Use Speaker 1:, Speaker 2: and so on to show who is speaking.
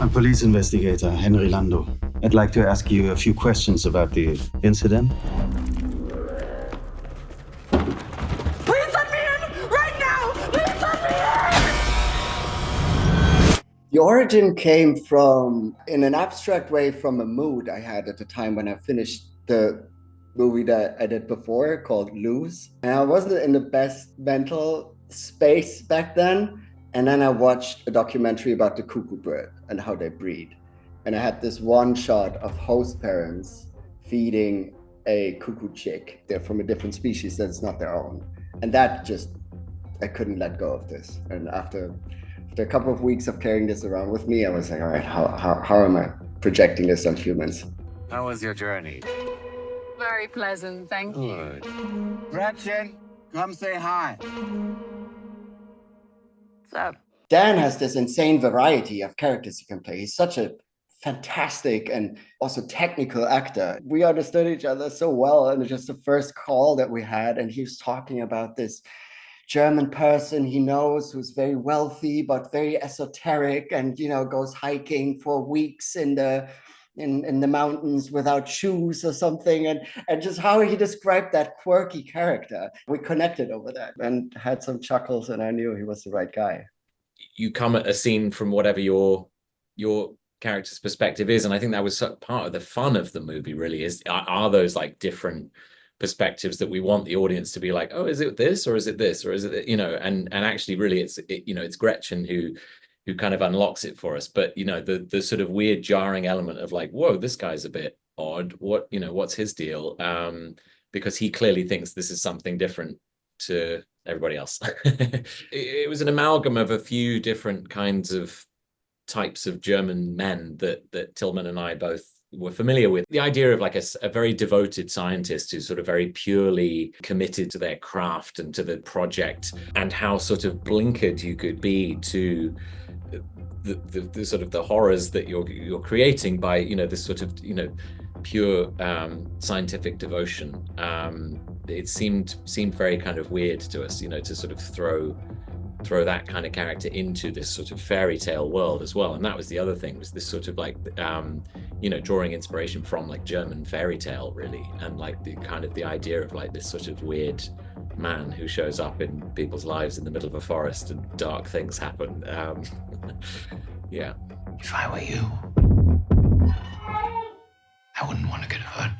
Speaker 1: I'm police investigator Henry Lando. I'd like to ask you a few questions about the incident.
Speaker 2: Please let me in right now! Please let me in!
Speaker 3: The origin came from, in an abstract way, from a mood I had at the time when I finished the movie that I did before called Lose. And I wasn't in the best mental space back then. And then I watched a documentary about the cuckoo bird and how they breed. And I had this one shot of host parents feeding a cuckoo chick. They're from a different species that is not their own. And that just, I couldn't let go of this. And after a couple of weeks of carrying this around with me, I was like, all right, how am I projecting this on humans?
Speaker 4: How was your journey?
Speaker 5: Very pleasant, thank you.
Speaker 2: Gretchen, come say hi.
Speaker 5: What's up?
Speaker 3: Dan has this insane variety of characters he can play. He's such a fantastic and also technical actor. We understood each other so well, and it's just the first call that we had, and he was talking about this German person he knows who's very wealthy but very esoteric, and goes hiking for weeks in the mountains without shoes or something, and just how he described that quirky character. We connected over that and had some chuckles, and I knew he was the right guy.
Speaker 6: You come at a scene from whatever your character's perspective is, and I think that was part of the fun of the movie, really, are those like different perspectives that we want the audience to be like, oh, is it this or is it this or is it, and actually really it's Gretchen who kind of unlocks it for us. But the sort of weird jarring element of like, whoa, this guy's a bit odd, what's his deal, because he clearly thinks this is something different to everybody else. It was an amalgam of a few different kinds of types of German men that Tillman and I both were familiar with. The idea of like a very devoted scientist who's sort of very purely committed to their craft and to the project, and how sort of blinkered you could be to the sort of the horrors that you're creating by this sort of pure scientific devotion. It seemed very kind of weird to us, to sort of throw that kind of character into this sort of fairy tale world as well. And that was the other thing, was this sort of like drawing inspiration from like German fairy tale, really, and like the kind of the idea of like this sort of weird man who shows up in people's lives in the middle of a forest and dark things happen. Yeah.
Speaker 4: If I were you, I wouldn't want to get hurt.